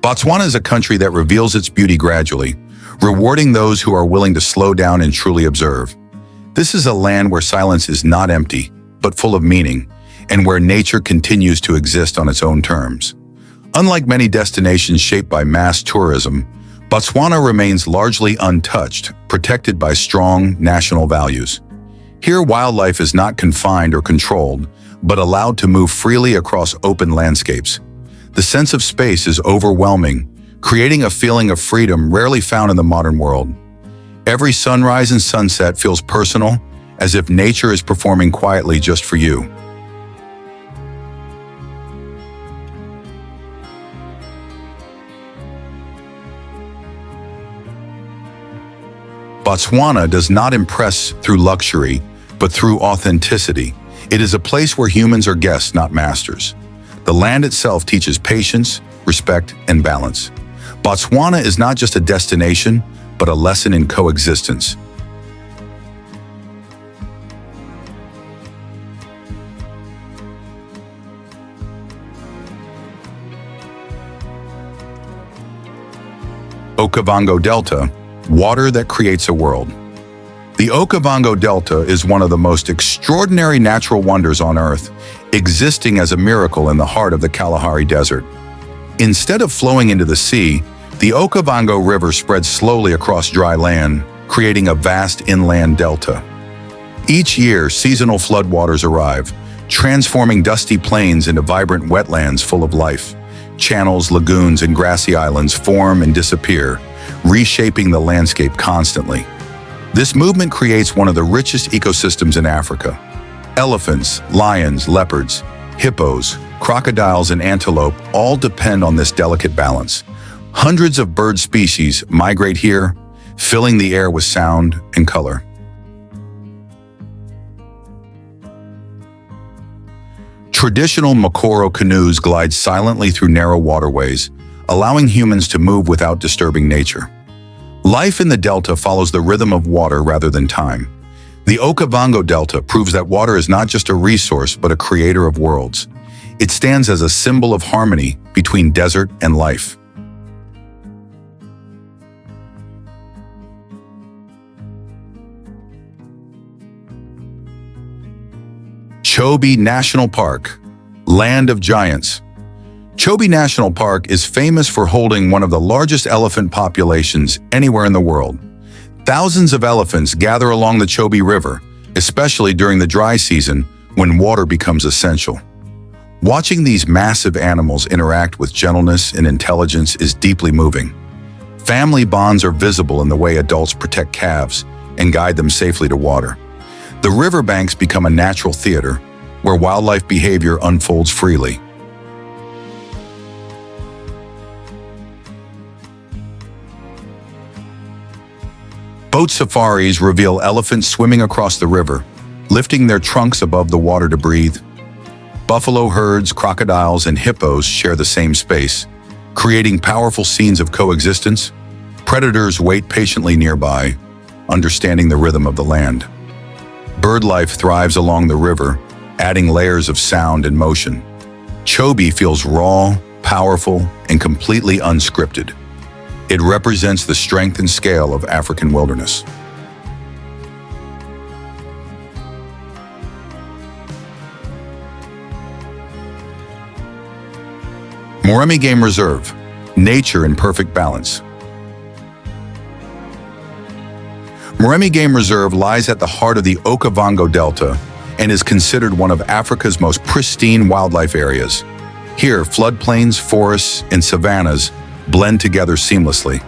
Botswana is a country that reveals its beauty gradually, rewarding those who are willing to slow down and truly observe. This is a land where silence is not empty, but full of meaning, and where nature continues to exist on its own terms. Unlike many destinations shaped by mass tourism, Botswana remains largely untouched, protected by strong national values. Here, wildlife is not confined or controlled, but allowed to move freely across open landscapes. The sense of space is overwhelming, creating a feeling of freedom rarely found in the modern world. Every sunrise and sunset feels personal, as if nature is performing quietly just for you. Botswana does not impress through luxury, but through authenticity. It is a place where humans are guests, not masters. The land itself teaches patience, respect, and balance. Botswana is not just a destination, but a lesson in coexistence. Okavango Delta, water that creates a world. The Okavango Delta is one of the most extraordinary natural wonders on Earth, existing as a miracle in the heart of the Kalahari Desert. Instead of flowing into the sea, the Okavango River spreads slowly across dry land, creating a vast inland delta. Each year, seasonal floodwaters arrive, transforming dusty plains into vibrant wetlands full of life. Channels, lagoons, and grassy islands form and disappear, reshaping the landscape constantly. This movement creates one of the richest ecosystems in Africa. Elephants, lions, leopards, hippos, crocodiles, and antelope all depend on this delicate balance. Hundreds of bird species migrate here, filling the air with sound and color. Traditional Mokoro canoes glide silently through narrow waterways, allowing humans to move without disturbing nature. Life in the delta follows the rhythm of water rather than time. The Okavango Delta proves that water is not just a resource, but a creator of worlds. It stands as a symbol of harmony between desert and life. Chobe National Park, Land of Giants. Chobe National Park is famous for holding one of the largest elephant populations anywhere in the world. Thousands of elephants gather along the Chobe River, especially during the dry season when water becomes essential. Watching these massive animals interact with gentleness and intelligence is deeply moving. Family bonds are visible in the way adults protect calves and guide them safely to water. The riverbanks become a natural theater where wildlife behavior unfolds freely. Boat safaris reveal elephants swimming across the river, lifting their trunks above the water to breathe. Buffalo herds, crocodiles, and hippos share the same space, creating powerful scenes of coexistence. Predators wait patiently nearby, understanding the rhythm of the land. Bird life thrives along the river, adding layers of sound and motion. Chobe feels raw, powerful, and completely unscripted. It represents the strength and scale of African wilderness. Moremi Game Reserve, nature in perfect balance. Moremi Game Reserve lies at the heart of the Okavango Delta and is considered one of Africa's most pristine wildlife areas. Here, floodplains, forests, and savannas blend together seamlessly.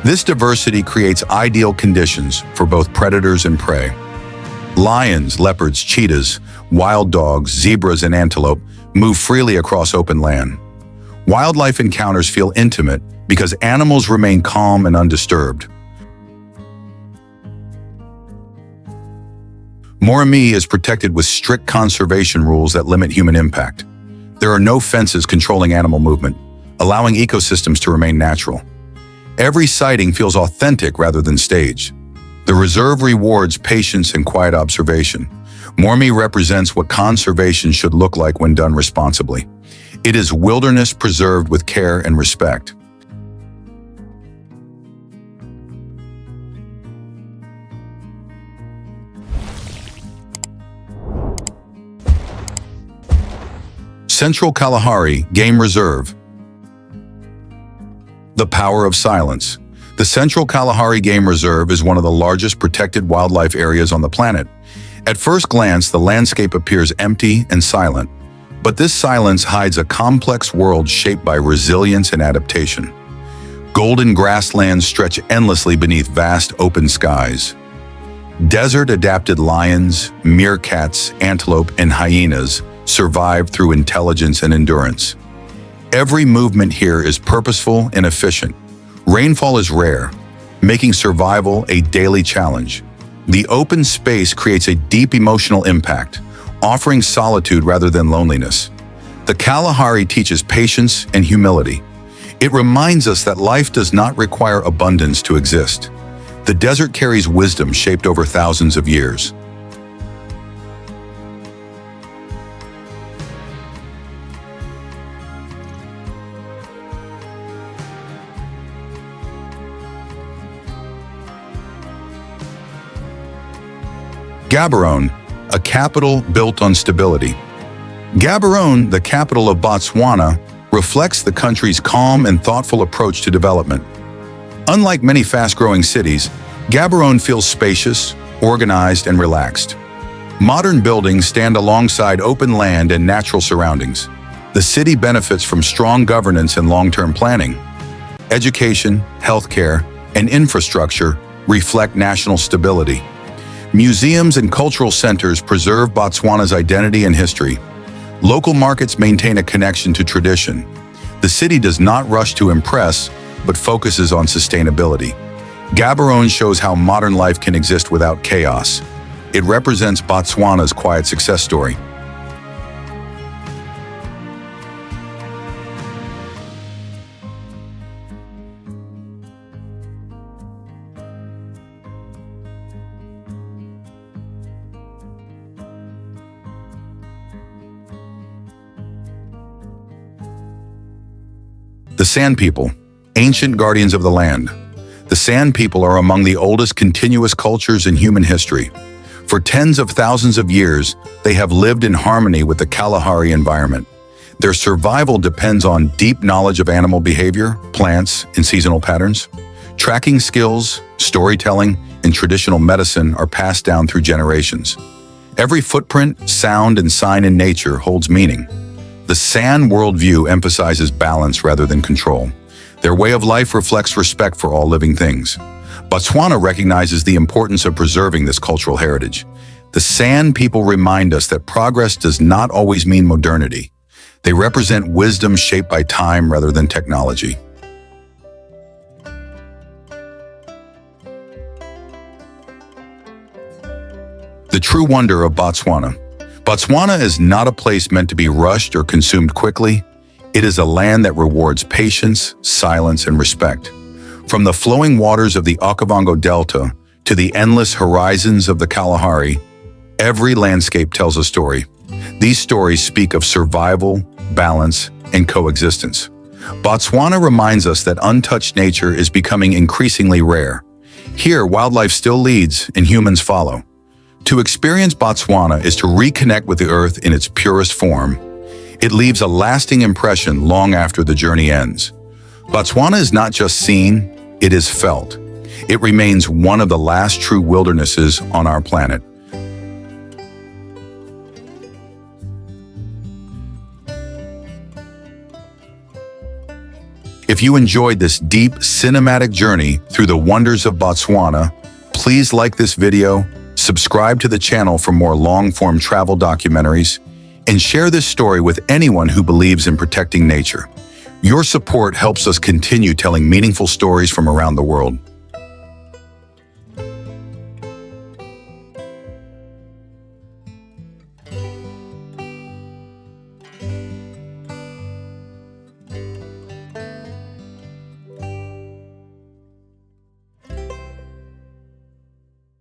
This diversity creates ideal conditions for both predators and prey. Lions, leopards, cheetahs, wild dogs, zebras, and antelope move freely across open land. Wildlife encounters feel intimate because animals remain calm and undisturbed. Moremi is protected with strict conservation rules that limit human impact. There are no fences controlling animal movement, allowing ecosystems to remain natural. Every sighting feels authentic rather than staged. The reserve rewards patience and quiet observation. Moremi represents what conservation should look like when done responsibly. It is wilderness preserved with care and respect. Central Kalahari Game Reserve. The power of silence. The Central Kalahari Game Reserve is one of the largest protected wildlife areas on the planet. At first glance, the landscape appears empty and silent, but this silence hides a complex world shaped by resilience and adaptation. Golden grasslands stretch endlessly beneath vast open skies. Desert-adapted lions, meerkats, antelope, and hyenas survive through intelligence and endurance. Every movement here is purposeful and efficient. Rainfall is rare, making survival a daily challenge. The open space creates a deep emotional impact, offering solitude rather than loneliness. The Kalahari teaches patience and humility. It reminds us that life does not require abundance to exist. The desert carries wisdom shaped over thousands of years. Gaborone, a capital built on stability. Gaborone, the capital of Botswana, reflects the country's calm and thoughtful approach to development. Unlike many fast-growing cities, Gaborone feels spacious, organized, and relaxed. Modern buildings stand alongside open land and natural surroundings. The city benefits from strong governance and long-term planning. Education, healthcare, and infrastructure reflect national stability. Museums and cultural centers preserve Botswana's identity and history. Local markets maintain a connection to tradition. The city does not rush to impress, but focuses on sustainability. Gaborone shows how modern life can exist without chaos. It represents Botswana's quiet success story. The Sand People, ancient guardians of the land. The Sand People are among the oldest continuous cultures in human history. For tens of thousands of years, they have lived in harmony with the Kalahari environment. Their survival depends on deep knowledge of animal behavior, plants, and seasonal patterns. Tracking skills, storytelling, and traditional medicine are passed down through generations. Every footprint, sound, and sign in nature holds meaning. The San worldview emphasizes balance rather than control. Their way of life reflects respect for all living things. Botswana recognizes the importance of preserving this cultural heritage. The San people remind us that progress does not always mean modernity. They represent wisdom shaped by time rather than technology. The true wonder of Botswana. Botswana is not a place meant to be rushed or consumed quickly. It is a land that rewards patience, silence, and respect. From the flowing waters of the Okavango Delta to the endless horizons of the Kalahari, every landscape tells a story. These stories speak of survival, balance, and coexistence. Botswana reminds us that untouched nature is becoming increasingly rare. Here, wildlife still leads and humans follow. To experience Botswana is to reconnect with the earth in its purest form. It leaves a lasting impression long after the journey ends. Botswana is not just seen, it is felt. It remains one of the last true wildernesses on our planet. If you enjoyed this deep cinematic journey through the wonders of Botswana, please like this video, subscribe to the channel for more long-form travel documentaries, and share this story with anyone who believes in protecting nature. Your support helps us continue telling meaningful stories from around the world.